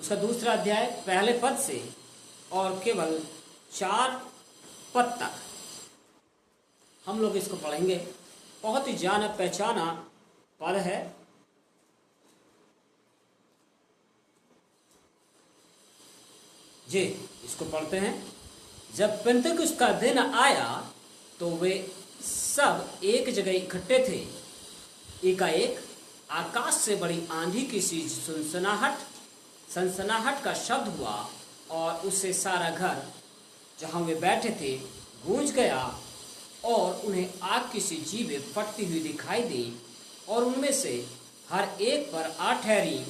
उसका दूसरा अध्याय पहले पद से और केवल 4 पद तक हम लोग इसको पढ़ेंगे। बहुत ही जाना पहचाना पद है। जी, इसको पढ़ते हैं। जब पेंतेकुस्त का दिन आया तो वे सब एक जगह इकट्ठे थे। एकाएक आकाश से बड़ी आंधी की सी सनसनाहट का शब्द हुआ और उससे सारा घर जहाँ वे बैठे थे गूंज गया और उन्हें आग की सी जीभें फटती हुई दिखाई दी और उनमें से हर एक पर आ ठहरी।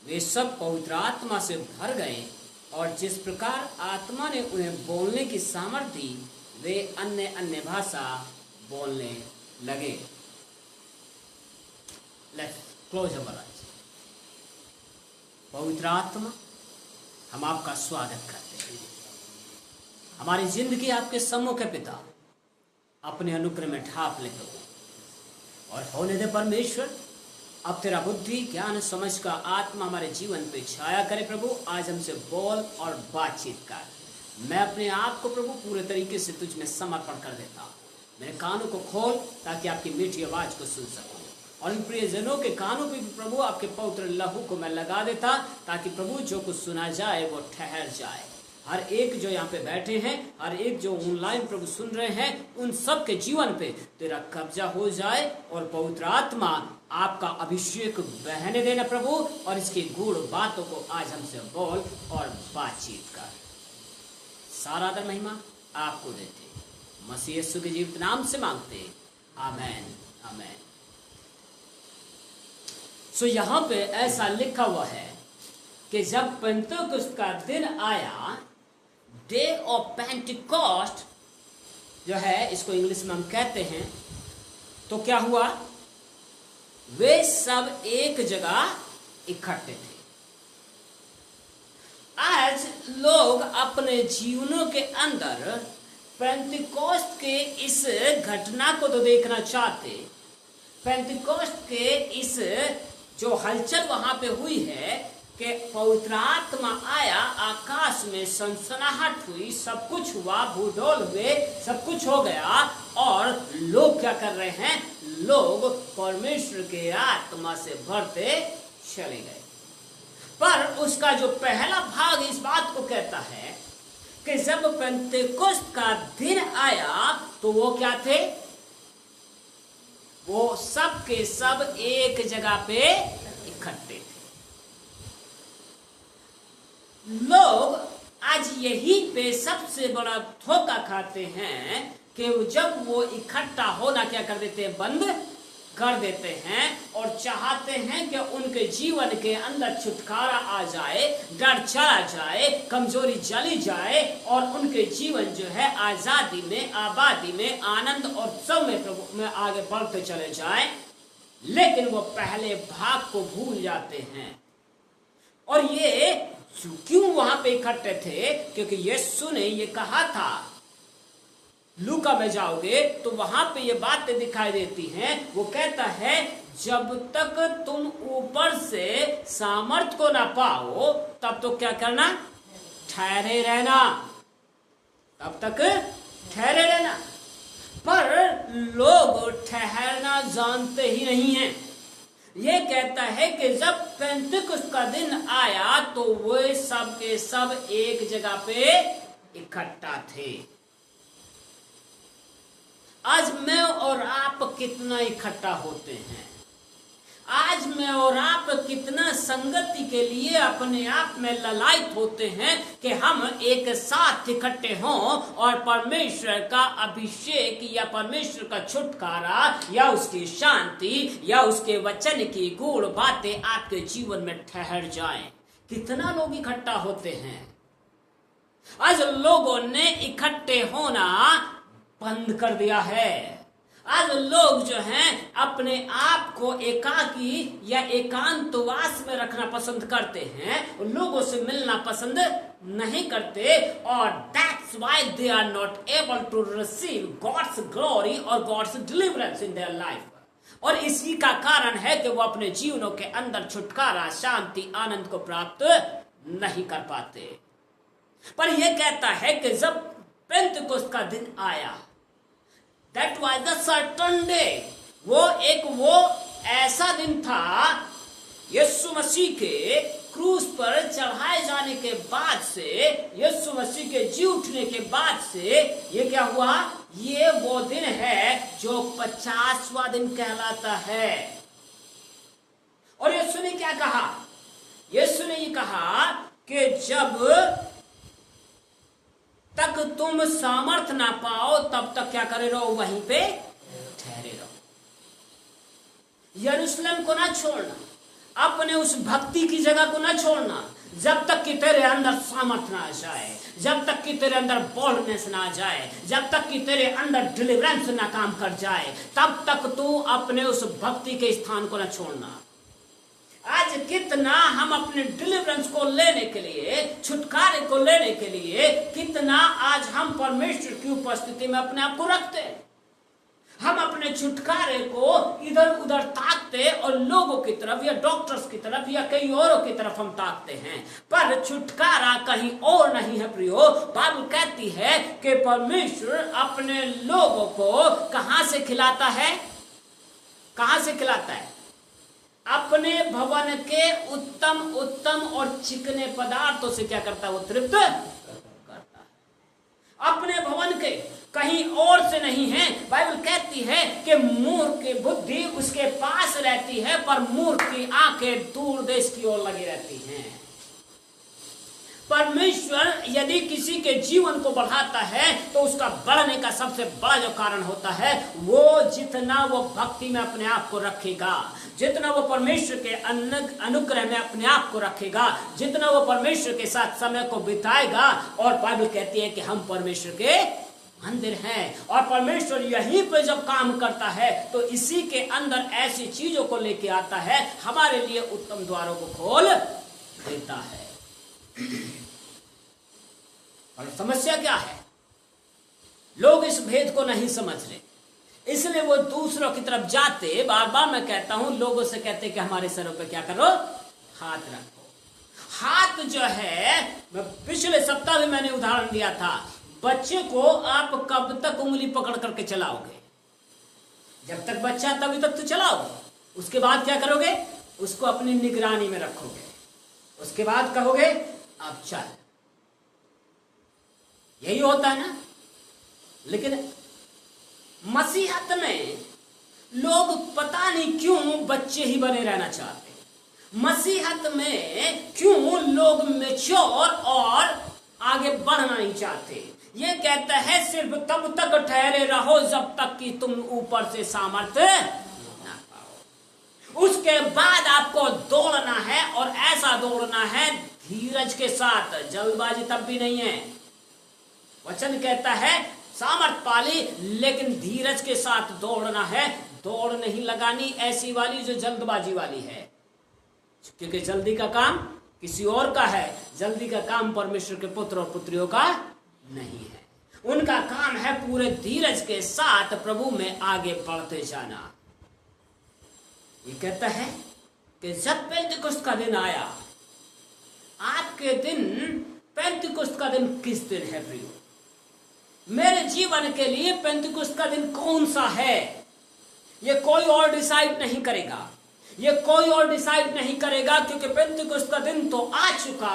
वे सब पवित्र आत्मा से भर गए और जिस प्रकार आत्मा ने उन्हें बोलने की सामर्थ्य दी वे अन्य अन्य भाषा बोलने लगे। Let's close our eyes. पवित्र आत्मा, हम आपका स्वागत करते हैं। हमारी जिंदगी आपके सम्मुख है पिता, अपने अनुग्रह में ढाप ले प्रभु और होने दे परमेश्वर। अब तेरा बुद्धि ज्ञान समझ का आत्मा हमारे जीवन पे छाया करे प्रभु। आज हमसे बोल और बातचीत कर। मैं अपने आप को प्रभु पूरे तरीके से तुझ में समर्पण कर देता हूँ। मेरे कानों को खोल ताकि आपकी मीठी आवाज को सुन सकूं और इन प्रियजनों के कानों पे भी प्रभु आपके पवित्र लहू को मैं लगा देता ताकि प्रभु जो कुछ सुना जाए वो ठहर जाए। हर एक जो यहाँ पे बैठे हैं, हर एक जो ऑनलाइन प्रभु सुन रहे हैं, उन सब के जीवन पे तेरा कब्जा हो जाए और पवित्र आत्मा आपका अभिषेक बहने देना प्रभु और इसकी गूढ़ बातों को आज हमसे बोल और बातचीत कर। सारा आदर महिमा आपको देते मसीह यीशु के जीवित नाम से मांगते, आमेन आमेन। सो यहाँ पे ऐसा लिखा हुआ है कि जब पेंतेकुस्त का दिन आया, डे ऑफ पेंटिकॉस्ट जो है, इसको इंग्लिश में हम कहते हैं, तो क्या हुआ? वे सब एक जगह इकट्ठे थे। आज लोग अपने जीवनों के अंदर पेंटिकॉस्ट के इस घटना को तो देखना चाहते। पेंटिकॉस्ट के इस जो हलचल वहां पे हुई है कि पवित्र आत्मा आया, आकाश में सनसनाहट हुई, सब कुछ हुआ, भूडोल हुए, सब कुछ हो गया और लोग क्या कर रहे हैं? लोग परमेश्वर के आत्मा से भरते चले गए। पर उसका जो पहला भाग इस बात को कहता है कि जब पेंतेकुस्त का दिन आया तो वो क्या थे? वो सब के सब एक जगह पे इकट्ठे थे। लोग आज यही पे सबसे बड़ा धोखा खाते हैं कि जब वो इकट्ठा होना क्या कर देते हैं? बंद कर देते हैं और चाहते हैं कि उनके जीवन के अंदर छुटकारा आ जाए, डर चला जाए, कमजोरी चली जाए और उनके जीवन जो है आजादी में, आबादी में, आनंद और उत्सव में प्रभु में आगे बढ़ते चले जाए। लेकिन वो पहले भाग को भूल जाते हैं। और ये क्यों वहां पे इकट्ठे थे? क्योंकि यीशु ने ये कहा था, लूका में जाओगे तो वहां पे ये बातें दिखाई देती हैं। वो कहता है जब तक तुम ऊपर से सामर्थ को ना पाओ तब तो क्या करना? ठहरे रहना, तब तक ठहरे रहना। पर लोग ठहरना जानते ही नहीं हैं। ये कहता है कि जब पेंतेकुस्त का दिन आया तो वे सब के सब एक जगह पे इकट्ठा थे। आज मैं और आप कितना इकट्ठा होते हैं? आज मैं और आप कितना संगति के लिए अपने आप में ललायत होते हैं कि हम एक साथ इकट्ठे हों और परमेश्वर का अभिषेक या परमेश्वर का छुटकारा या उसकी शांति या उसके वचन की गूढ़ बातें आपके जीवन में ठहर जाएं। कितना लोग इकट्ठा होते हैं? आज लोगों ने इकट्ठे होना बंद कर दिया है। आज लोग जो हैं अपने आप को एकाकी या एकांतवास में रखना पसंद करते हैं, लोगों से मिलना पसंद नहीं करते और that's why they are not able to receive God's glory or God's deliverance in their life। और इसी का कारण है कि वो अपने जीवनों के अंदर छुटकारा, शांति, आनंद को प्राप्त नहीं कर पाते। पर यह कहता है कि जब पेंतिकुस्त का दिन आया, that was the certain day, वो ऐसा दिन था यीशु मसीह के क्रूस पर चढ़ाए जाने के बाद से, यीशु मसीह के जी उठने के बाद से ये क्या हुआ, ये वो दिन है जो 50वां दिन कहलाता है। और यीशु ने क्या कहा, यीशु ने ये कहा कि जब तक तुम सामर्थ ना पाओ तब तक क्या करे रहो, वहीं पे ठहरे रहो। यरूशलेम को ना छोड़ना, अपने उस भक्ति की जगह को ना छोड़ना, जब तक कि तेरे अंदर सामर्थ ना आ जाए, जब तक कि तेरे अंदर बोल्डनेस ना आ जाए, जब तक कि तेरे अंदर डिलीवरेंस ना काम कर जाए, तब तक तू अपने उस भक्ति के स्थान को ना छोड़ना। आज कितना हम अपने डिलीवरेंस को लेने के लिए, छुटकारे को लेने के लिए, कितना आज हम परमेश्वर की उपस्थिति में अपने आप को रखते हैं। हम अपने छुटकारे को इधर उधर ताकते और लोगों की तरफ या डॉक्टर्स की तरफ या कई औरों की तरफ हम ताकते हैं, पर छुटकारा कहीं और नहीं है प्रियो। बाइबल कहती है कि परमेश्वर अपने लोगों को कहां से खिलाता है, कहां से खिलाता है, अपने भवन के उत्तम उत्तम और चिकने पदार्थों से क्या करता है, वो तृप्त करता है। अपने भवन के, कहीं और से नहीं है। बाइबल कहती है कि मूर्ख की बुद्धि उसके पास रहती है, पर मूर्ख की आंखें दूर देश की ओर लगी रहती हैं। परमेश्वर यदि किसी के जीवन को बढ़ाता है तो उसका बढ़ने का सबसे बड़ा जो कारण होता है, वो जितना वो भक्ति में अपने आप को रखेगा, जितना वो परमेश्वर के अनुग्रह में अपने आप को रखेगा, जितना वो परमेश्वर के साथ समय को बिताएगा। और बाइबल कहती है कि हम परमेश्वर के मंदिर हैं, और परमेश्वर यहीं पे जब काम करता है तो इसी के अंदर ऐसी चीजों को लेके आता है, हमारे लिए उत्तम द्वारों को खोल देता है। और समस्या क्या है, लोग इस भेद को नहीं समझ रहे, इसलिए वो दूसरों की तरफ जाते। बार बार मैं कहता हूं, लोगों से कहते कि हमारे सरों पे क्या करो, हाथ रखो। हाथ जो है, पिछले सप्ताह में मैंने उदाहरण दिया था, बच्चे को आप कब तक उंगली पकड़ करके चलाओगे, जब तक बच्चा तभी तक तो चलाओगे, उसके बाद क्या करोगे, उसको अपनी निगरानी में रखोगे, उसके बाद कहोगे अब चल, यही होता है ना। लेकिन मसीहत में लोग पता नहीं क्यों बच्चे ही बने रहना चाहते, मसीहत में क्यों लोग मैच्योर और आगे बढ़ना नहीं चाहते। ये कहता है सिर्फ तब तक ठहरे रहो जब तक कि तुम ऊपर से सामर्थ्य ना पाओ, उसके बाद आपको दौड़ना है, और ऐसा दौड़ना है धीरज के साथ, जल्दबाजी तब भी नहीं है। वचन कहता है सामर्थ पाली, लेकिन धीरज के साथ दौड़ना है, दौड़ नहीं लगानी ऐसी वाली जो जल्दबाजी वाली है, क्योंकि जल्दी का काम किसी और का है, जल्दी का काम परमेश्वर के पुत्र और पुत्रियों का नहीं है। उनका काम है पूरे धीरज के साथ प्रभु में आगे बढ़ते जाना। ये कहता है कि जब पेंतिकुस्त का दिन आया, आपके दिन पेंतिकुस्त का दिन किस दिन है प्रियो? मेरे जीवन के लिए पेंतिकुस्त का दिन कौन सा है, ये कोई और डिसाइड नहीं करेगा, ये कोई और डिसाइड नहीं करेगा, क्योंकि पेंतिकुस्त का दिन तो आ चुका,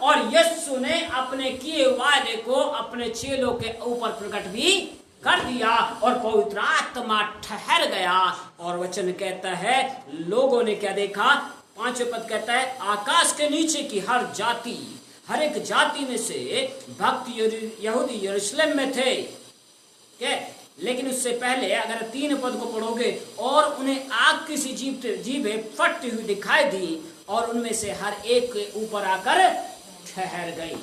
और यीशु ने अपने किए वादे को अपने चेलों के ऊपर प्रकट भी कर दिया, और पवित्र आत्मा ठहर गया। और वचन कहता है लोगों ने क्या देखा, 5वें पद कहता है आकाश के नीचे की हर जाति, हर एक जाति में से भक्त यहूदी यरूशलेम में थे, क्या? लेकिन उससे पहले अगर 3 पद को पढ़ोगे, और उन्हें आग की सी जीभें फटती हुई दिखाई दी, और उनमें से हर एक के ऊपर आकर ठहर गई।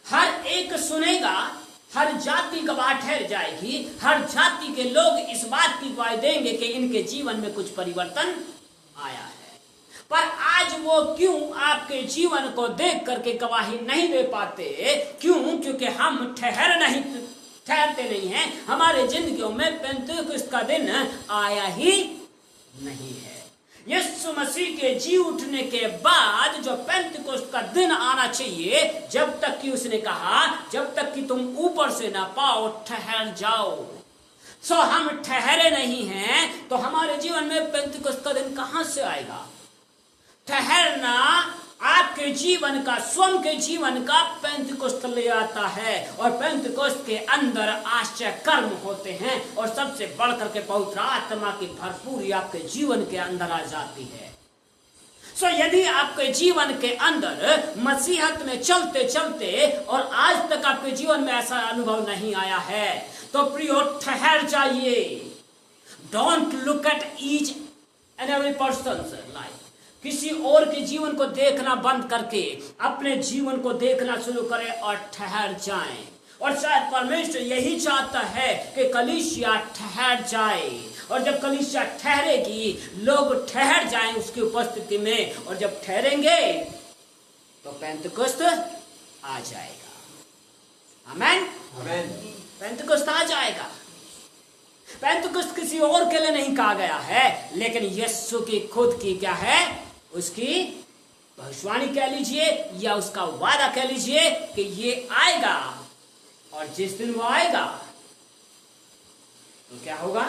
हर एक सुनेगा, हर जाति गवाह ठहर जाएगी, हर जाति के लोग इस बात की गवाही देंगे कि इनके जीवन में कुछ परिवर्तन आया है। पर आज वो क्यों आपके जीवन को देख करके गवाही नहीं दे पाते? क्यों? क्योंकि हम ठहरते नहीं हैं, हमारे जिंदगियों में पेंतिकुस्त का दिन आया ही नहीं है। यीशु मसीह के जी उठने के बाद जो पेंतिकोस्त का दिन आना चाहिए, जब तक कि उसने कहा जब तक कि तुम ऊपर से ना पाओ ठहर जाओ। सो हम ठहरे नहीं हैं तो हमारे जीवन में पेंतिकोस्त का दिन कहां से आएगा? ठहरना आपके जीवन का, स्वयं के जीवन का पेंतिकोस्त ले आता है, और पेंतिकोस्त के अंदर आश्चर्य कर्म होते हैं, और सबसे बढ़कर के पवित्र आत्मा की भरपूरी आपके जीवन के अंदर आ जाती है। सो यदि आपके जीवन के अंदर मसीहत में चलते चलते और आज तक आपके जीवन में ऐसा अनुभव नहीं आया है, तो प्रियो ठहर जाइए। Don't look at each and every persons life. किसी और के जीवन को देखना बंद करके अपने जीवन को देखना शुरू करें और ठहर जाएं। और शायद परमेश्वर यही चाहता है कि कलीसिया ठहर जाए, और जब कलीसिया ठहरेगी, लोग ठहर जाएं उसकी उपस्थिति में, और जब ठहरेंगे तो पेंतिकोस्त आ जाएगा। आमेन, आमेन। पेंतिकोस्त आ जाएगा। पेंतिकोस्त किसी और के लिए नहीं कहा गया है, लेकिन यीशु की खुद की क्या है, उसकी भविष्यवाणी कह लीजिए या उसका वादा कह लीजिए कि ये आएगा, और जिस दिन वो आएगा तो क्या होगा?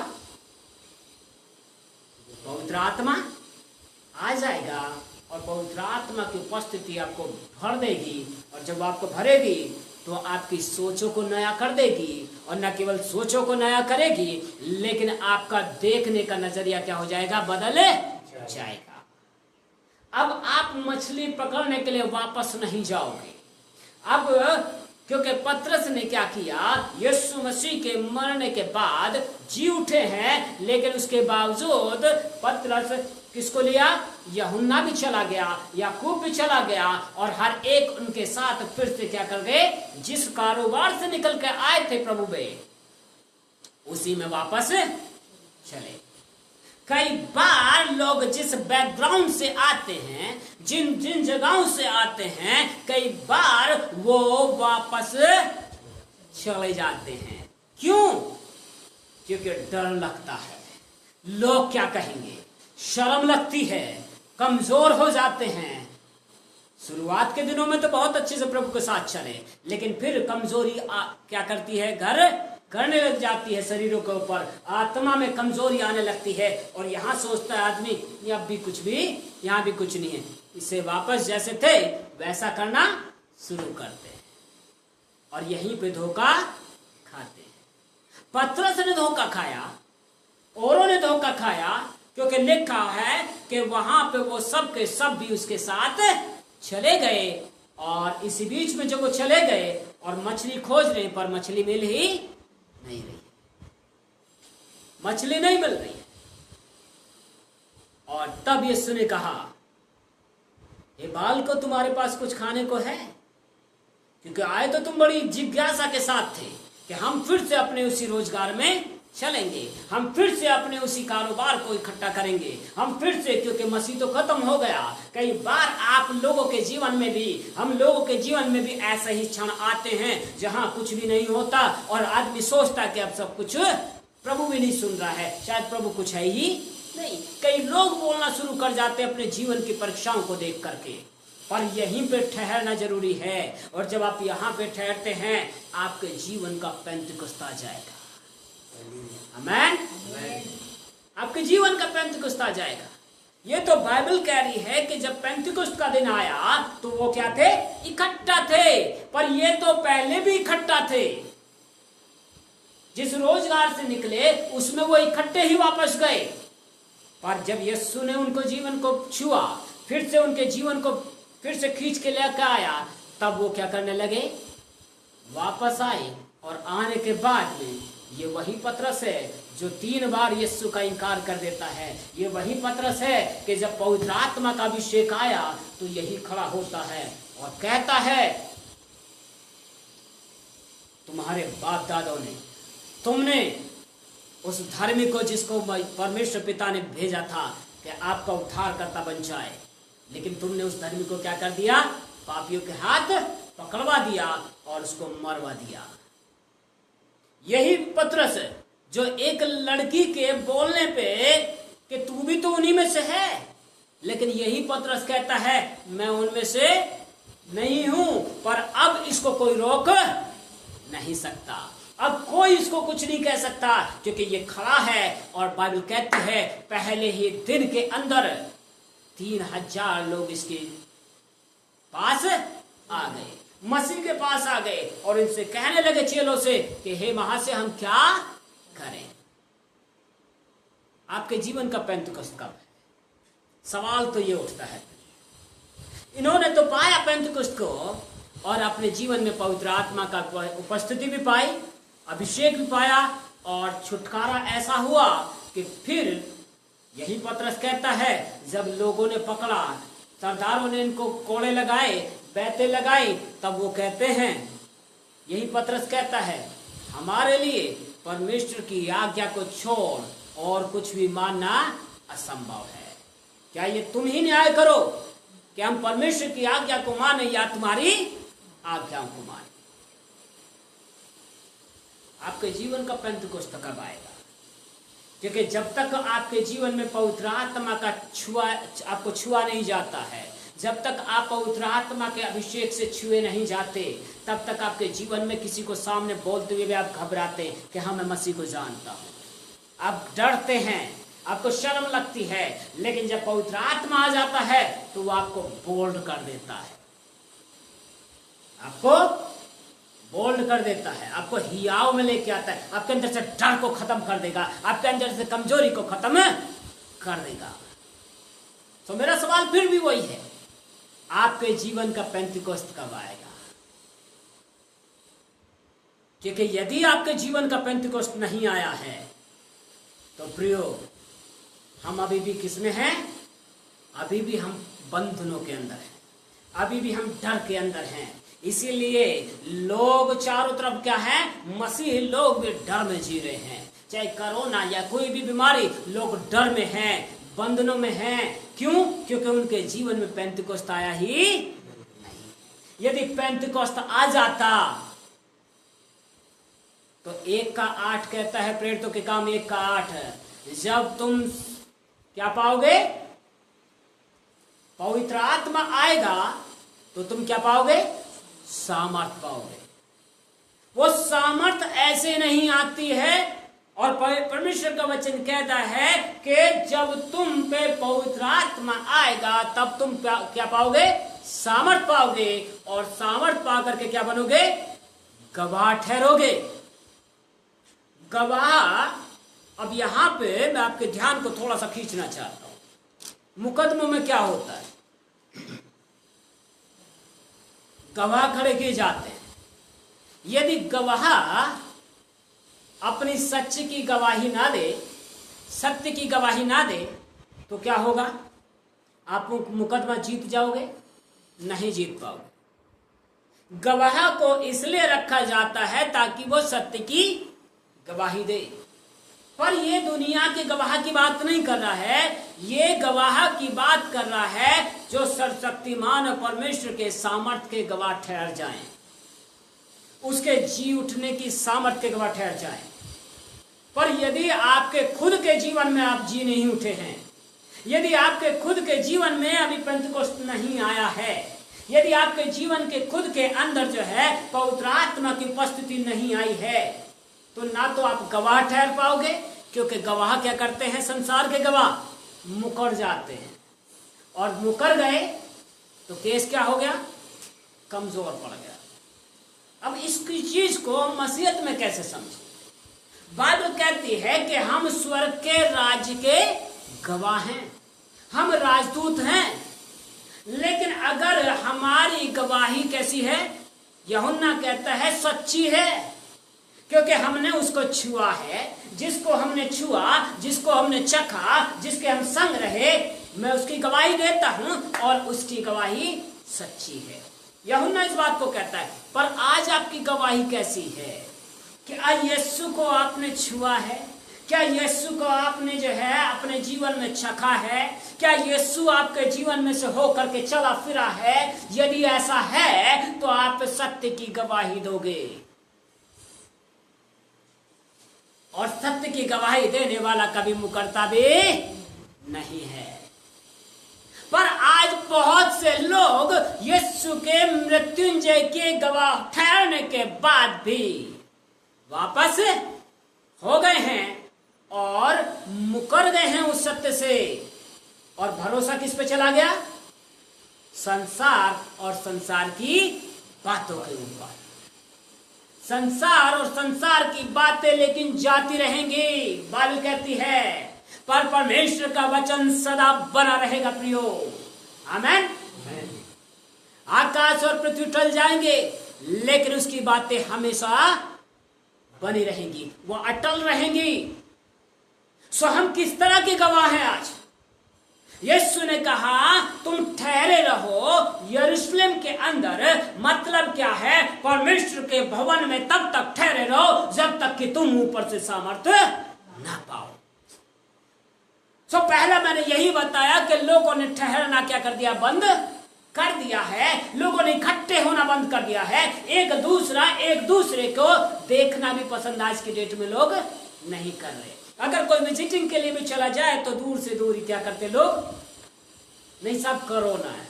पवित्र आत्मा आ जाएगा, और पवित्र आत्मा की उपस्थिति आपको भर देगी, और जब आपको भरेगी तो आपकी सोचों को नया कर देगी, और न केवल सोचों को नया करेगी, लेकिन आपका देखने का नजरिया क्या हो जाएगा? बदल जाएगा। अब आप मछली पकड़ने के लिए वापस नहीं जाओगे। अब क्योंकि पतरस ने क्या किया, यीशु मसीह के मरने के बाद जी उठे हैं, लेकिन उसके बावजूद पतरस किसको लिया? यूहन्ना भी चला गया, याकूब भी चला गया, और हर एक उनके साथ फिर से क्या कर गए? जिस कारोबार से निकल के आए थे प्रभु में, उसी में वापस चले। कई बार लोग जिस बैकग्राउंड से आते हैं, जिन जिन जगहों से आते हैं, कई बार वो वापस चले जाते हैं। क्यों? क्योंकि डर लगता है, लोग क्या कहेंगे, शर्म लगती है, कमजोर हो जाते हैं। शुरुआत के दिनों में तो बहुत अच्छे से प्रभु के साथ चले, लेकिन फिर कमजोरी क्या करती है? घर करने लग जाती है शरीरों के ऊपर, आत्मा में कमजोरी आने लगती है, और यहाँ सोचता है आदमी अब भी कुछ भी, यहाँ भी कुछ नहीं है, इससे वापस जैसे थे वैसा करना शुरू करते हैं, और यहीं पे धोखा खाते हैं। पतरस ने धोखा खाया, औरों ने धोखा खाया, क्योंकि लिखा है कि वहां पे वो सब के सब भी उसके साथ चले गए, और इसी बीच में जब वो चले गए और मछली खोज रहे, पर मछली मिल ही नहीं रही, मछली नहीं मिल रही है। और तब यीशु ने कहा, हे बालको, तुम्हारे पास कुछ खाने को है? क्योंकि आए तो तुम बड़ी जिज्ञासा के साथ थे कि हम फिर से अपने उसी रोजगार में चलेंगे, हम फिर से अपने उसी कारोबार को इकट्ठा करेंगे, हम फिर से, क्योंकि मसीह तो खत्म हो गया। कई बार आप लोगों के जीवन में भी, हम लोगों के जीवन में भी ऐसे ही क्षण आते हैं जहां कुछ भी नहीं होता, और आदमी सोचता कि अब सब कुछ, प्रभु भी नहीं सुन रहा है, शायद प्रभु कुछ है ही नहीं। कई लोग बोलना शुरू कर जाते हैं अपने जीवन की परीक्षाओं को देख करके, पर यहीं पे ठहरना जरूरी है, और जब आप यहाँ पे ठहरते हैं, आपके जीवन का पेंतिकोस्त आ जाएगा। आमेन। आपके जीवन का पेंतिकोस्त आ जाएगा। ये तो बाइबल कह रही है कि जब पेंतिकोस्त का दिन आया तो वो क्या थे? इकट्ठा थे, पर ये तो पहले भी इकट्ठा थे। जिस रोजगार से निकले उसमें वो इकट्ठे ही वापस गए, पर जब यीशु ने उनको जीवन को छुआ, फिर से उनके जीवन को फिर से खींच के लेकर आया, तब वो क्या करने लगे? वापस आए। और आने के बाद में ये वही पतरस है जो 3 बार यीशु का इनकार कर देता है। ये वही पतरस है कि जब पवित्र आत्मा का अभिषेक आया तो यही खड़ा होता है और कहता है, तुम्हारे बाप दादों ने, तुमने उस धर्मी को जिसको परमेश्वर पिता ने भेजा था कि आपका उद्धारकर्ता बन जाए, लेकिन तुमने उस धर्मी को क्या कर दिया? पापियों के हाथ पकड़वा दिया और उसको मरवा दिया। यही पतरस जो एक लड़की के बोलने पे कि तू भी तो उन्हीं में से है, लेकिन यही पतरस कहता है मैं उनमें से नहीं हूं, पर अब इसको कोई रोक नहीं सकता, अब कोई इसको कुछ नहीं कह सकता, क्योंकि ये खड़ा है। और बाइबल कहती है पहले ही दिन के अंदर 3000 लोग इसके पास आ गए, मसीह के पास आ गए और इनसे कहने लगे चेलों से कि हे महाशय हम क्या करें। आपके जीवन का पेंतुकोस्त कब है? सवाल तो ये उठता है। इन्होंने तो पाया पेंतुकोस्त को और अपने जीवन में पवित्र आत्मा का उपस्थिति भी पाई, अभिषेक भी पाया और छुटकारा ऐसा हुआ कि फिर यही पतरस कहता है जब लोगों ने पकड़ा, सरदारों ने इनको कोड़े लगाए, बैते लगाई, तब वो कहते हैं, यही पतरस कहता है हमारे लिए परमेश्वर की आज्ञा को छोड़ और कुछ भी मानना असंभव है। क्या ये तुम ही न्याय करो कि हम परमेश्वर की आज्ञा को माने या तुम्हारी आज्ञाओं को माने? आपके जीवन का पेंतुकोस्त कब आएगा? क्योंकि जब तक आपके जीवन में पवित्र आत्मा का आपको छुआ नहीं जाता है, जब तक आप पवित्र आत्मा के अभिषेक से छुए नहीं जाते, तब तक आपके जीवन में किसी को सामने बोलते हुए भी आप घबराते कि हाँ मैं मसीह को जानता हूं, आप डरते हैं, आपको शर्म लगती है। लेकिन जब पवित्र आत्मा आ जाता है तो वो आपको बोल्ड कर देता है, आपको बोल्ड कर देता है, आपको हियाव में लेके आता है, आपके अंदर से डर को खत्म कर देगा, आपके अंदर से कमजोरी को खत्म कर देगा। तो मेरा सवाल फिर भी वही है, आपके जीवन का पेंतिकोस्त कब आएगा? क्योंकि यदि आपके जीवन का पेंतिकोस्त नहीं आया है तो प्रियो हम अभी भी किसमें हैं? अभी भी हम बंधनों के अंदर हैं, अभी भी हम डर के अंदर हैं। इसीलिए लोग चारों तरफ क्या है, मसीही लोग भी डर में जी रहे हैं। चाहे कोरोना या कोई भी बीमारी, लोग डर में हैं, बंधनों में हैं। क्यों? क्योंकि उनके जीवन में पेंतिकोस्त आया ही नहीं। यदि पेंतिकोस्त आ जाता तो 1:8 कहता है, प्रेरितों के काम 1:8, जब तुम क्या पाओगे? पवित्र आत्मा आएगा तो तुम क्या पाओगे? सामर्थ पाओगे। वो सामर्थ ऐसे नहीं आती है, और परमेश्वर का वचन कहता है कि जब तुम पे पवित्र आत्मा आएगा तब तुम क्या पाओगे? सामर्थ पाओगे, और सामर्थ पा करके क्या बनोगे? गवाह ठहरोगे। गवाह, अब यहां पे मैं आपके ध्यान को थोड़ा सा खींचना चाहता हूं। मुकदमों में क्या होता है? गवाह खड़े किए जाते हैं। यदि गवाह अपनी सच्ची की गवाही ना दे, सत्य की गवाही ना दे, तो क्या होगा? आप मुकदमा जीत जाओगे? नहीं जीत पाओगे। गवाह को इसलिए रखा जाता है ताकि वो सत्य की गवाही दे। पर ये दुनिया के गवाह की बात नहीं कर रहा है, ये गवाह की बात कर रहा है जो सर्वशक्तिमान परमेश्वर के सामर्थ्य के गवाह ठहर जाएं, उसके जी उठने की सामर्थ्य के गवाह ठहर जाएं। पर यदि आपके खुद के जीवन में आप जी नहीं उठे हैं, यदि आपके खुद के जीवन में अभी पेंतिकोस्त नहीं आया है, यदि आपके जीवन के खुद के अंदर जो है पवित्र आत्मा की उपस्थिति नहीं आई है, तो ना तो आप गवाह ठहर पाओगे, क्योंकि गवाह क्या करते हैं? संसार के गवाह मुकर जाते हैं, और मुकर गए तो केस क्या हो गया? कमजोर पड़ गया। अब इसकी चीज को मसीहत में कैसे समझें? बाइबल कहती है कि हम स्वर्ग के राज्य के गवाह हैं, हम राजदूत हैं। लेकिन अगर हमारी गवाही कैसी है? यूहन्ना कहता है सच्ची है, क्योंकि हमने उसको छुआ है। जिसको हमने छुआ, जिसको हमने चखा, जिसके हम संग रहे, मैं उसकी गवाही देता हूं और उसकी गवाही सच्ची है। यूहन्ना इस बात को कहता है। पर आज आपकी गवाही कैसी है? क्या यीशु को आपने छुआ है? क्या यीशु को आपने जो है अपने जीवन में चखा है? क्या यीशु आपके जीवन में से होकर के चला फिरा है? यदि ऐसा है तो आप सत्य की गवाही दोगे, और सत्य की गवाही देने वाला कभी मुकरता भी नहीं है। पर आज बहुत से लोग यीशु के मृत्युंजय के गवाह ठहरने के बाद भी वापस हो गए हैं और मुकर गए हैं उस सत्य से, और भरोसा किस पे चला गया? संसार और संसार की बातों के ऊपर। संसार और संसार की बातें लेकिन जाती रहेंगी, बाइबल कहती है, पर परमेश्वर का वचन सदा बना रहेगा प्रियो। आमेन। आकाश और पृथ्वी टल जाएंगे लेकिन उसकी बातें हमेशा बनी रहेंगी, वो अटल रहेंगी। सो हम किस तरह के गवाह हैं आज? यीशु ने कहा तुम ठहरे रहो यरूशलेम के अंदर। मतलब क्या है? परमेश्वर के भवन में तब तक ठहरे रहो जब तक कि तुम ऊपर से सामर्थ्य ना पाओ। सो पहला मैंने यही बताया कि लोगों ने ठहरना क्या कर दिया? बंद कर दिया है। लोगों ने इकट्ठे होना बंद कर दिया है। एक दूसरे को देखना भी पसंद आज के डेट में लोग नहीं कर रहे। अगर कोई विजिटिंग के लिए भी चला जाए तो दूर से दूर ही क्या करते लोग? नहीं, सब कोरोना है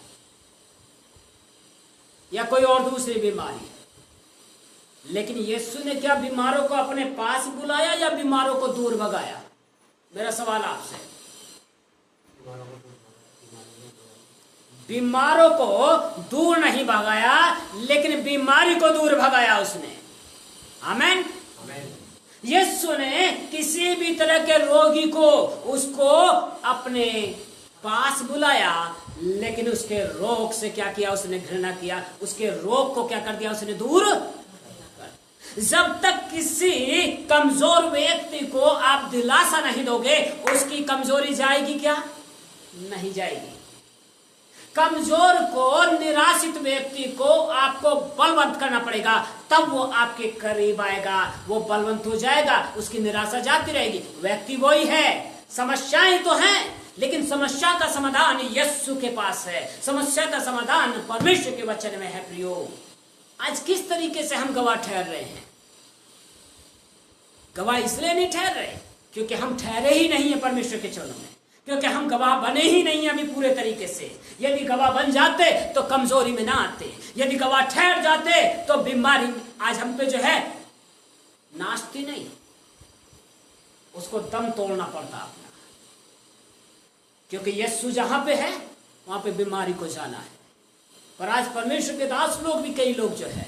या कोई और दूसरी बीमारी है। लेकिन यीशु ने क्या बीमारों को अपने पास बुलाया या बीमारों को दूर भगाया? मेरा सवाल आपसे। बीमारों को दूर नहीं भगाया लेकिन बीमारी को दूर भगाया उसने। आमेन। यीशु ने किसी भी तरह के रोगी को उसको अपने पास बुलाया लेकिन उसके रोग से क्या किया? उसने घृणा किया। उसके रोग को क्या कर दिया? उसने दूर। जब तक किसी कमजोर व्यक्ति को आप दिलासा नहीं दोगे उसकी कमजोरी जाएगी क्या? नहीं जाएगी। कमजोर को, निराशित व्यक्ति को आपको बलवंत करना पड़ेगा, तब वो आपके करीब आएगा, वो बलवंत हो जाएगा, उसकी निराशा जाती रहेगी। व्यक्ति वही है, समस्याएं तो हैं लेकिन समस्या का समाधान यीशु के पास है। समस्या का समाधान परमेश्वर के वचन में है प्रियो। आज किस तरीके से हम गवाह ठहर रहे हैं? गवाह इसलिए नहीं ठहर रहे क्योंकि हम ठहरे ही नहीं है परमेश्वर के चरणों में, क्योंकि हम गवाह बने ही नहीं है अभी पूरे तरीके से। यदि गवाह बन जाते तो कमजोरी में ना आते। यदि गवाह ठहर जाते तो बीमारी आज हम पे जो है नाचती नहीं, उसको दम तोड़ना पड़ता अपना। क्योंकि यीशु जहां पे है वहां पे बीमारी को जाना है। पर आज परमेश्वर के दास लोग भी, कई लोग जो है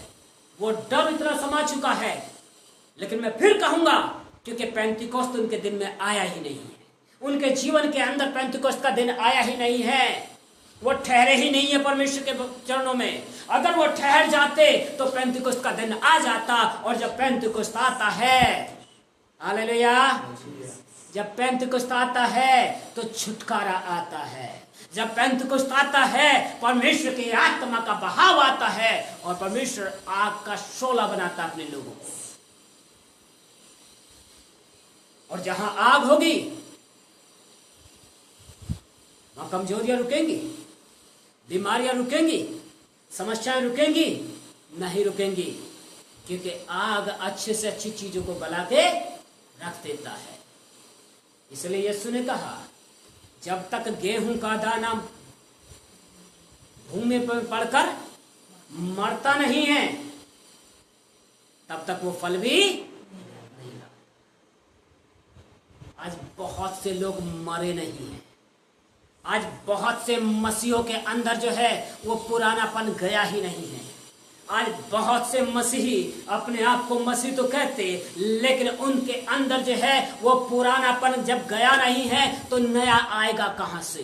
वो डर इतना समा चुका है। लेकिन मैं फिर कहूंगा क्योंकि पेंतिकोस्त उनके दिन में आया ही नहीं है, उनके जीवन के अंदर पेंतिकोस्त का दिन आया ही नहीं है। वो ठहरे ही नहीं है परमेश्वर के चरणों में। अगर वो ठहर जाते तो पेंतिकोस्त का दिन आ जाता। और जब पेंतिकोस्त आता है, हालेलुया, जब पेंतिकोस्त आता है तो छुटकारा आता है। जब पेंतिकोस्त आता है परमेश्वर की आत्मा का बहाव आता है और परमेश्वर आग का शोला बनाता है अपने लोगों को। और जहां आग होगी वहां कमजोरियां रुकेंगी, बीमारियां रुकेंगी, समस्याएं रुकेंगी? नहीं रुकेंगी, क्योंकि आग अच्छे से अच्छी चीजों को गला के रख देता है। इसलिए यीशु ने कहा जब तक गेहूं का दाना भूमि पर पड़कर मरता नहीं है तब तक वो फल भी नहीं लगता। आज बहुत से लोग मरे नहीं हैं। आज बहुत से मसीहों के अंदर जो है वो पुरानापन गया ही नहीं है। आज बहुत से मसीही अपने आप को मसीह तो कहते लेकिन उनके अंदर जो है वो पुरानापन जब गया नहीं है तो नया आएगा कहां से?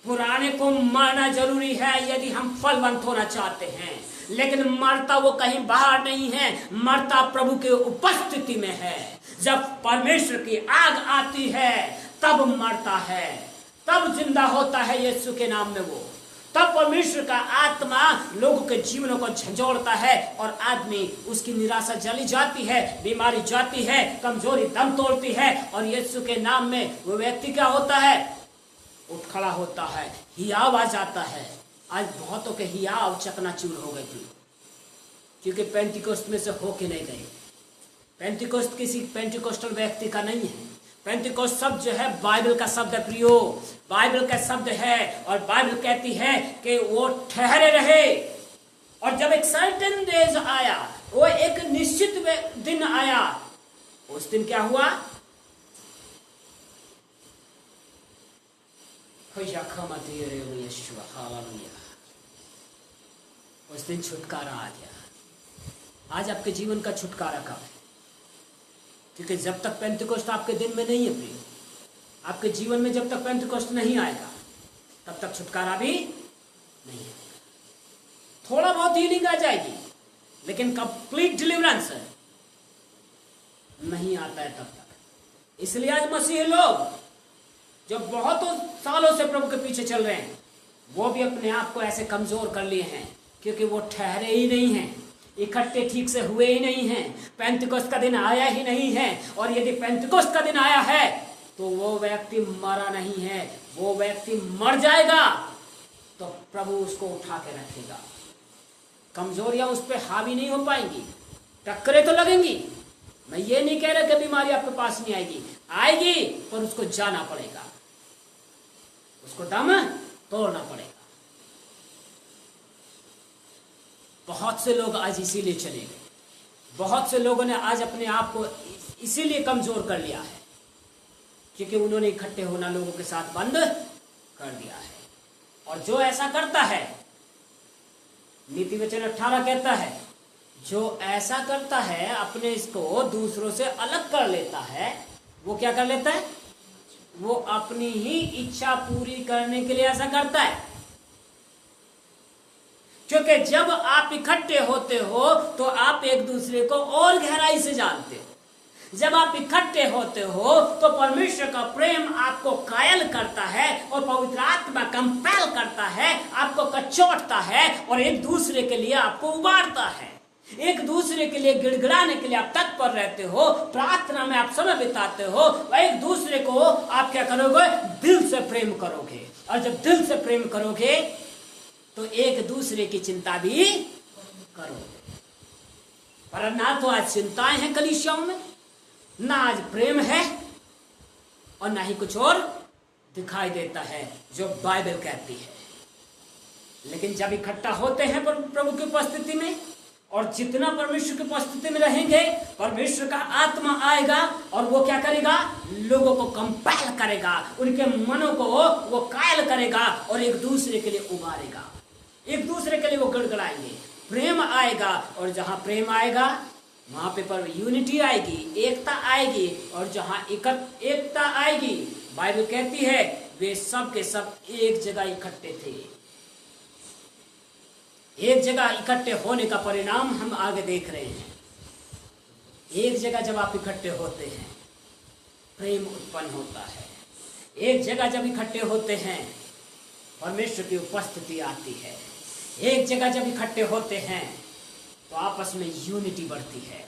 पुराने को मरना जरूरी है यदि हम फलवंत होना चाहते हैं। लेकिन मरता वो कहीं बाहर नहीं है, मरता प्रभु के उपस्थिति में है। जब परमेश्वर की आग आती है तब मरता है, तब जिंदा होता है यीशु के नाम में वो। तब परमेश्वर का आत्मा लोगों के जीवनों को झंझोड़ता है और आदमी, उसकी निराशा चली जाती है, बीमारी जाती है, कमजोरी दम तोड़ती है और यीशु के नाम में वो व्यक्ति क्या होता है? उठ खड़ा होता है, हियाव आ जाता है। आज बहुतों के हियाव चकनाचूर हो गए थे क्योंकि पेंटिकोस्ट में से होके नहीं गए। पेंटिकोस्ट किसी पेंटिकोस्टल व्यक्ति का नहीं है, पेंटिकोस्ट शब्द जो है बाइबल का शब्द है प्रियो, बाइबल का शब्द है। और बाइबल कहती है कि वो ठहरे रहे। और जब एक सर्टेन डेज आया, वो एक निश्चित दिन आया, उस दिन क्या हुआ? उस दिन छुटकारा आ गया। आज आपके जीवन का छुटकारा कब है? क्योंकि जब तक पेंटिकोस्ट आपके दिन में नहीं है प्रिय, आपके जीवन में जब तक पेंटिकोस्ट नहीं आएगा तब तक छुटकारा भी नहीं है। थोड़ा बहुत हीलिंग आ जाएगी, लेकिन कंप्लीट डिलीवरेंस नहीं आता है तब तक। इसलिए आज मसीही लोग जो बहुत सालों से प्रभु के पीछे चल रहे हैं, वो भी अपने आप को ऐसे कमजोर कर लिए हैं, क्योंकि वो ठहरे ही नहीं हैं, इकट्ठे ठीक से हुए ही नहीं हैं, पेंटिकोस्ट का दिन आया ही नहीं है। और यदि पेंटिकोस्ट का दिन आया है तो वो व्यक्ति मरा नहीं है, वो व्यक्ति मर जाएगा तो प्रभु उसको उठा के रखेगा। कमजोरियां उस पर हावी नहीं हो पाएंगी, टक्करें तो लगेंगी। मैं ये नहीं कह रहा कि बीमारी आपके पास नहीं आएगी, आएगी, पर उसको जाना पड़ेगा, उसको दम तोड़ना पड़ेगा। बहुत से लोग आज इसीलिए चले गए, बहुत से लोगों ने आज अपने आप को इसीलिए कमजोर कर लिया है, क्योंकि उन्होंने इकट्ठे होना लोगों के साथ बंद कर दिया है। और जो ऐसा करता है, नीति वचन 18 कहता है, जो ऐसा करता है अपने इसको दूसरों से अलग कर लेता है, वो क्या कर लेता है? वो अपनी ही इच्छा पूरी करने के लिए ऐसा करता है। क्योंकि जब आप इकट्ठे होते हो तो आप एक दूसरे को और गहराई से जानते हो। जब आप इकट्ठे होते हो तो परमेश्वर का प्रेम आपको कायल करता है और पवित्र आत्मा कंपेल करता है, आपको कचोटता है और एक दूसरे के लिए आपको उबारता है। एक दूसरे के लिए गिड़गिड़ाने के लिए आप तत्पर रहते हो, प्रार्थना में आप समय बिताते हो। एक दूसरे को आप क्या करोगे? दिल से प्रेम करोगे। और जब दिल से प्रेम करोगे तो एक दूसरे की चिंता भी करोगे। पर ना तो आज चिंताएं हैं कलीसियाओं में, ना आज प्रेम है, और ना ही कुछ और दिखाई देता है जो बाइबल कहती है। लेकिन जब इकट्ठा होते हैं प्रभु की उपस्थिति में, और जितना परमेश्वर की उपस्थिति में रहेंगे, परमेश्वर का आत्मा आएगा और वो क्या करेगा? लोगों को कंपेल करेगा, उनके मनों को वो कायल करेगा और एक दूसरे के लिए उबारेगा, एक दूसरे के लिए वो गड़गड़ाएंगे। प्रेम आएगा, और जहां प्रेम आएगा वहां पे पर यूनिटी आएगी, एकता आएगी। और जहां एकता आएगी, बाइबल कहती है वे सब के सब एक जगह इकट्ठे थे। एक जगह इकट्ठे होने का परिणाम हम आगे देख रहे हैं। एक जगह जब आप इकट्ठे होते हैं, प्रेम उत्पन्न होता है। एक जगह जब इकट्ठे होते हैं, परमेश्वर की उपस्थिति आती है। एक जगह जब इकट्ठे होते हैं तो आपस में यूनिटी बढ़ती है।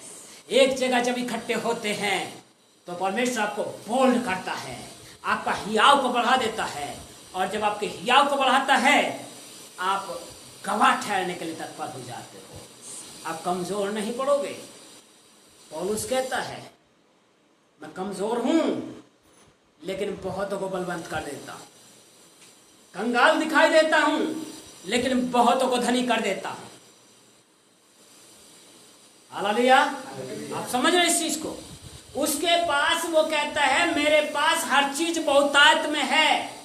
एक जगह जब इकट्ठे होते हैं तो परमेश्वर आपको बोल्ड करता है, आपका हियाव को बढ़ा देता है। और जब आपके हियाव को बढ़ाता है, आप गवाह ठहरने के लिए तत्पर हो जाते हो, आप कमजोर नहीं पड़ोगे। पौलुस कहता है, मैं कमजोर हूं लेकिन बहुतों को बलवंत कर देता हूं, कंगाल दिखाई देता हूं लेकिन बहुतों को धनी कर देता हूं। हालेलुया। आप समझ रहे इस चीज को? उसके पास वो कहता है मेरे पास हर चीज बहुतायत में है।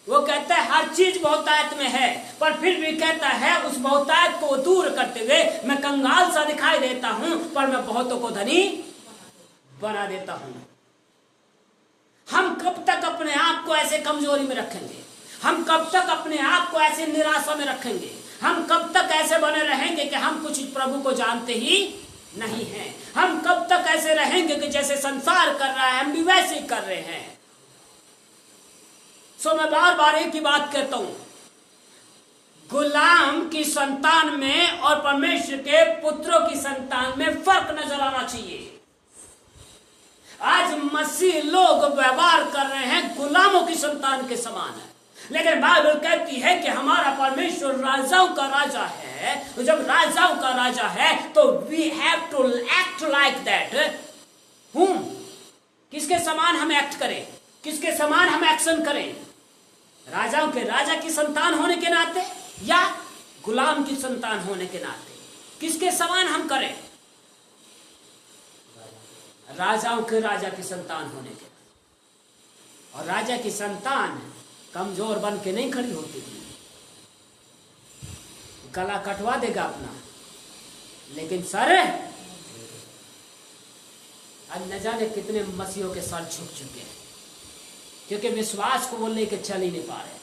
वो कहता है हर चीज बहुतायत में है, पर फिर भी कहता है उस बहुतायत को दूर करते हुए मैं कंगाल सा दिखाई देता हूं, पर मैं बहुतों को धनी बना देता हूं। हम कब तक अपने आप को ऐसे कमजोरी में रखेंगे? हम कब तक अपने आप को ऐसे निराशा में रखेंगे? हम कब तक ऐसे बने रहेंगे कि हम कुछ प्रभु को जानते ही नहीं हैं? हम कब तक ऐसे रहेंगे कि जैसे संसार कर रहा है हम भी वैसे ही कर रहे हैं? सो मैं बार बार एक ही बात कहता हूं, गुलाम की संतान में और परमेश्वर के पुत्रों की संतान में फर्क नजर आना चाहिए। आज मसीह लोग व्यवहार कर रहे हैं गुलामों की संतान के समान है, लेकिन बाइबल कहती है कि हमारा परमेश्वर राजाओं का राजा है। तो जब राजाओं का राजा है तो we have to act like that. किसके समान हम एक्ट करें, किसके समान हम एक्शन करें? राजाओं के राजा की संतान होने के नाते या गुलाम की संतान होने के नाते किसके समान हम करें? राजाओं के राजा की संतान होने के नाते। और राजा की संतान कमजोर बन के नहीं खड़ी होती थी, गला कटवा देगा अपना, लेकिन सर आज न जाने कितने मसीहों के सर झुक चुके हैं, क्योंकि विश्वास को वो लेके चल ही नहीं पा रहे।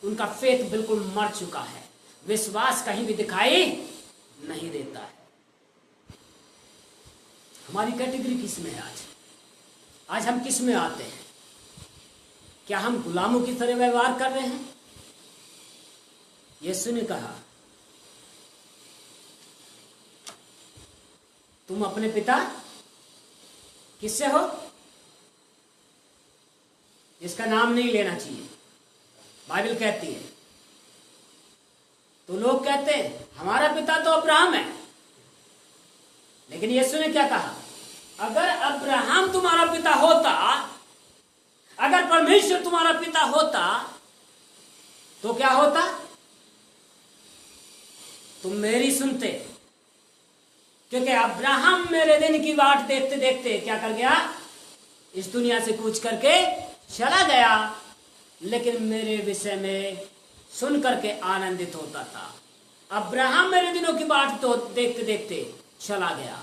उनका फेथ बिल्कुल मर चुका है, विश्वास कहीं भी दिखाई नहीं देता है। हमारी कैटेगरी किस में है आज? आज हम किस में आते हैं? क्या हम गुलामों की तरह व्यवहार कर रहे हैं? यीशु ने कहा, तुम अपने पिता किससे हो? जिसका नाम नहीं लेना चाहिए, बाइबल कहती है। तो लोग कहते हैं हमारा पिता तो अब्राहम है, लेकिन यीशु ने क्या कहा? अगर अब्राहम तुम्हारा पिता होता, अगर परमेश्वर तुम्हारा पिता होता, तो क्या होता? तुम मेरी सुनते, क्योंकि अब्राहम मेरे दिन की बाट देखते देखते क्या कर गया? इस दुनिया से कूच करके चला गया, लेकिन मेरे विषय में सुन करके आनंदित होता था। अब्राहम मेरे दिनों की बाट तो देखते देखते चला गया,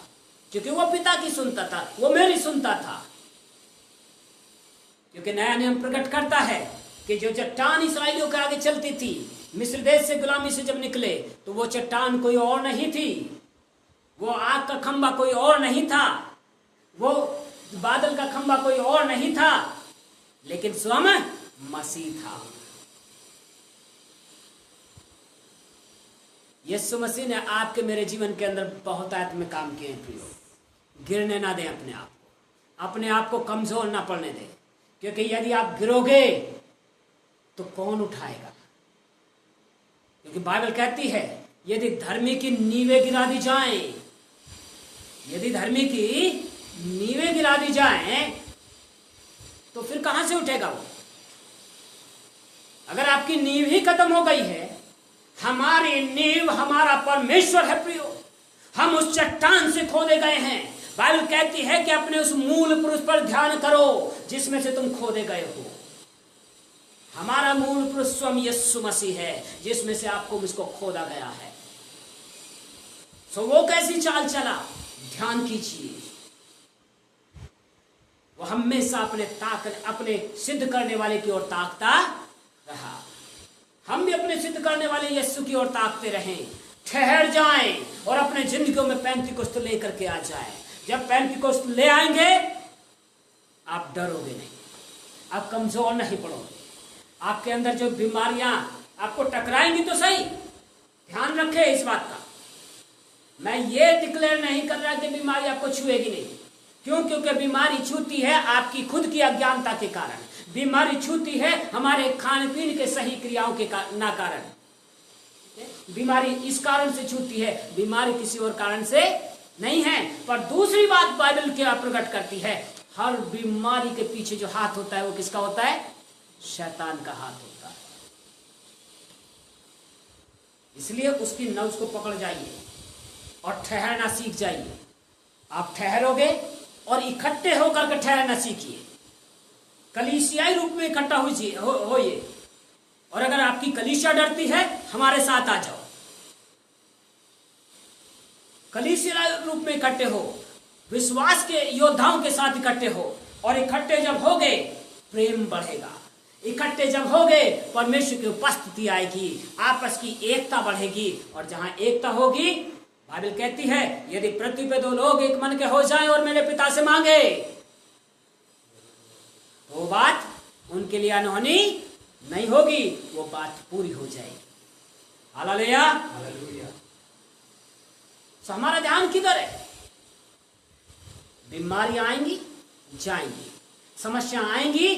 क्योंकि वो पिता की सुनता था, वो मेरी सुनता था। क्योंकि नया नियम प्रकट करता है कि जो चट्टान इस्राएलियों के आगे चलती थी, मिस्र देश से गुलामी से जब निकले, तो वो चट्टान कोई और नहीं थी, वो आग का खंबा कोई और नहीं था, वो बादल का खंबा कोई और नहीं था, लेकिन स्वयं मसीह था। यीशु मसीह ने आपके मेरे जीवन के अंदर बहुत आत्मिक काम किए हैं प्रियो। गिरने ना दें अपने आप को कमजोर ना पड़ने दें, क्योंकि यदि आप गिरोगे तो कौन उठाएगा? क्योंकि बाइबल कहती है यदि धर्मी की नींवें गिरा दी जाएं, यदि धर्मी की नींवें गिरा दी जाएं, तो फिर कहां से उठेगा वो? अगर आपकी नींव ही खत्म हो गई है, हमारी नींव हमारा परमेश्वर है प्रियो, हम उस चट्टान से खोदे गए हैं। बाइबल कहती है कि अपने उस मूल पुरुष पर ध्यान करो जिसमें से तुम खोदे गए हो। हमारा मूल पुरुष स्वयं यीशु मसीह है, जिसमें से आपको मुझको खोदा गया है। सो वो कैसी चाल चला, ध्यान कीजिए। वो हमेशा अपने सिद्ध करने वाले की ओर ताकता रहा। हम भी अपने सिद्ध करने वाले यीशु की ओर ताकते रहें, ठहर जाएं और अपने जिंदगियों में पेंतिकोस्त लेकर के आ जाएं। जब पेंतिकोस्त ले आएंगे, आप डरोगे नहीं, आप कमजोर नहीं पड़ोगे। आपके अंदर जो बीमारियां आपको टकराएंगी तो सही, ध्यान रखें इस बात का। मैं ये डिक्लेयर नहीं कर रहा कि बीमारी आपको छुएगी नहीं। क्यों? क्योंकि बीमारी छूती है आपकी खुद की अज्ञानता के कारण, बीमारी छूती है हमारे खाने पीने के सही क्रियाओं के ना कारण। बीमारी इस कारण से छूती है, बीमारी किसी और कारण से नहीं है। पर दूसरी बात बाइबल क्या प्रकट करती है, हर बीमारी के पीछे जो हाथ होता है वो किसका होता है? शैतान का हाथ होता है। इसलिए उसकी नब्ज को पकड़ जाइए और ठहरना सीख जाइए। आप ठहरोगे और इकट्ठे होकर के ठहरना सीखिए, कलीसियाई रूप में इकट्ठा होइए। और अगर आपकी कलीसिया डरती है, हमारे साथ आ जाओ, कलीसियाई रूप में इकट्ठे हो, विश्वास के योद्धाओं के साथ इकट्ठे हो। और इकट्ठे जब हो गए, प्रेम बढ़ेगा। इकट्ठे जब हो गए, परमेश्वर की उपस्थिति आएगी, आपस की एकता बढ़ेगी। और जहां एकता होगी, बाइबल कहती है यदि पृथ्वी पे दो लोग एक मन के हो जाएं और मेरे पिता से मांगे, तो वो बात उनके लिए अनहोनी नहीं होगी, वो बात पूरी हो जाएगी। Hallelujah, hallelujah. तो हमारा ध्यान किधर है? बीमारियां आएंगी, जाएंगी, समस्या आएंगी,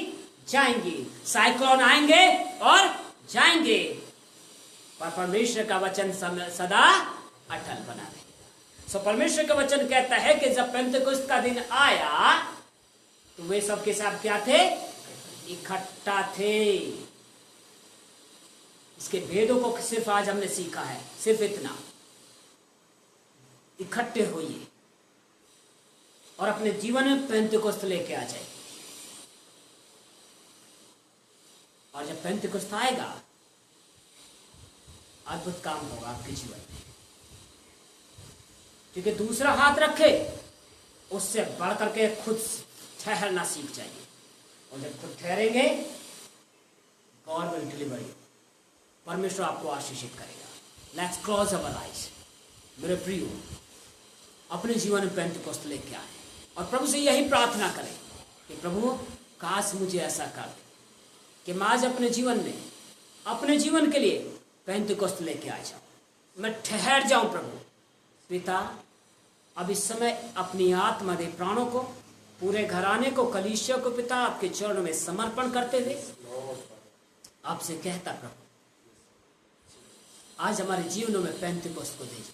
जाएंगी, साइक्लोन आएंगे और जाएंगे, पर परमेश्वर का वचन सदा अटल बना रहेगा। सो परमेश्वर का वचन कहता है कि जब पेंतेकोस्त का दिन आया तो वे सबके साथ क्या थे? इकट्ठा थे। इसके भेदों को सिर्फ आज हमने सीखा है, सिर्फ इतना, इकट्ठे होइए और अपने जीवन में पेंतिकोस्त लेके आ जाइए। और जब पेंतिकोस्त आएगा, अद्भुत काम होगा आपके जीवन में, क्योंकि दूसरा हाथ रखे उससे बढ़ करके खुद ठहरना सीख जाइए। और जब खुद ठहरेंगे, गॉड विल डिलीवर यू, परमेश्वर आपको आशीषित करेगा। Let's close our eyes. मेरे प्रियो, अपने जीवन में पेंतिकोस्त लेके आए और प्रभु से यही प्रार्थना करें कि प्रभु काश मुझे ऐसा कर कि मैं आज अपने जीवन में, अपने जीवन के लिए पेंतिकोस्त लेके आ जाऊं, मैं ठहर जाऊं। प्रभु पिता, अब इस समय अपनी आत्मा दे प्राणों को, पूरे घराने को, कलीसिया को पिता आपके चरणों में समर्पण करते हुए आपसे कहता, प्रभु आज हमारे जीवनों में पेंतिकोस्त को दीजिए।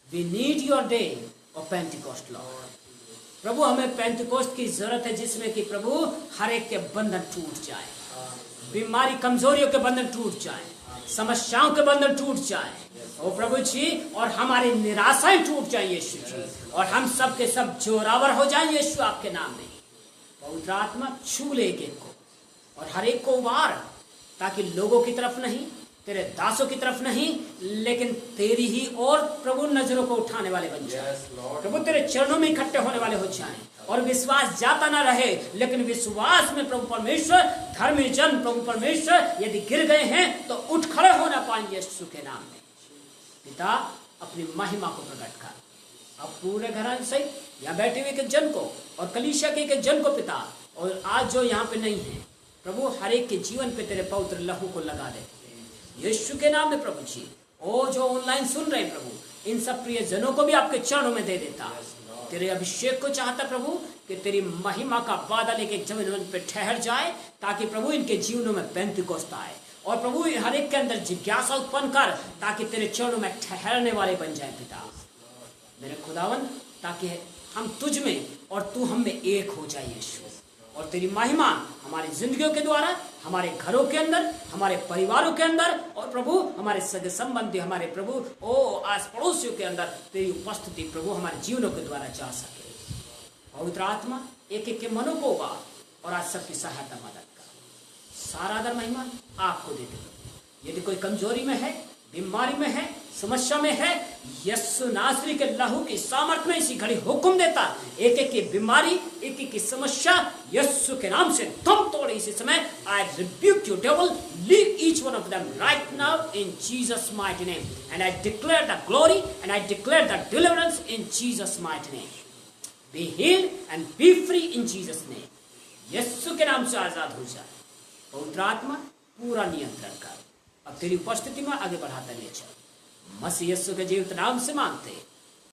We need your day of Pentecost Lord. प्रभु हमें पेंतिकोस्त की जरूरत है, जिसमें कि प्रभु हर एक के बंधन टूट जाए, बीमारी कमजोरियों के बंधन टूट जाए, समस्याओं के बंधन टूट जाए, ओ प्रभु जी, और हमारी निराशाएं टूट जाए यीशु जी, और हम सब के सब जोरावर हो जाए यीशु आपके नाम में। पवित्र आत्मा छू ले एक एक को और हर एक को उबार, ताकि लोगों की तरफ नहीं, तेरे दासों की तरफ नहीं, लेकिन तेरी ही और प्रभु नजरों को उठाने वाले बन जाए। प्रभु तेरे चरणों में इकट्ठे होने वाले हो जाएं, और विश्वास जाता ना रहे, लेकिन विश्वास में प्रभु परमेश्वर, धर्मी जन प्रभु परमेश्वर यदि गिर गए हैं तो उठ खड़े होना पाएंगे यीशु के नाम में। पिता अपनी महिमा को प्रकट कर, अब पूरे घराने से यहाँ बैठे हुए के जन को और कलीसिया के एक जन को पिता, और आज जो यहाँ पे नहीं है प्रभु, हर एक के जीवन पे तेरे पवित्र लहू को लगा दे यीशु के नाम में। प्रभु जी, ओ जो ऑनलाइन सुन रहे प्रभु, इन सब प्रिय जनों को भी आपके चरणों में दे देता, तेरे अभिषेक को चाहता प्रभु कि तेरी महिमा का बादल एक जमीन पे ठहर जाए, ताकि प्रभु इनके जीवनों में पेंतिकोस्त आए, और प्रभु हर एक के अंदर जिज्ञासा उत्पन्न कर, ताकि तेरे चरणों में ठहरने वाले बन जाए पिता मेरे खुदावन, ताकि हम तुझ में और तू हम में एक हो जाए यीशु, और तेरी महिमा हमारी जिंदगियों के द्वारा, हमारे घरों के अंदर, हमारे परिवारों के अंदर, और प्रभु हमारे सगे संबंधी, हमारे प्रभु ओ आस पड़ोसियों के अंदर तेरी उपस्थिति प्रभु हमारे जीवनों के द्वारा जा सके। पवित्र आत्मा एक एक के मनों को उबार और आज सबकी सहायता मदद कर। सारा आदर महिमा आपको देते हो। यदि कोई कमजोरी में है, बीमारी में है, समस्या में है, यीशु नासरी के लहू की सामर्थ में इसी घड़ी हुक्म देता, एक एक की बीमारी, एक एक की समस्या यीशु के नाम से तुम तोड़े इसी समय। I rebuke you devil, leave each one of them right now in Jesus mighty name, and I declare the glory and I declare the deliverance in Jesus mighty name. Be healed and be free in Jesus name. यीशु के नाम से आजाद हो जाए। पवित्र आत्मा पूरा नियंत्रण कर, अब तेरी उपस्थिति में आगे बढ़ाता ले चल। मसीह यीशु के जीवित नाम से मांगते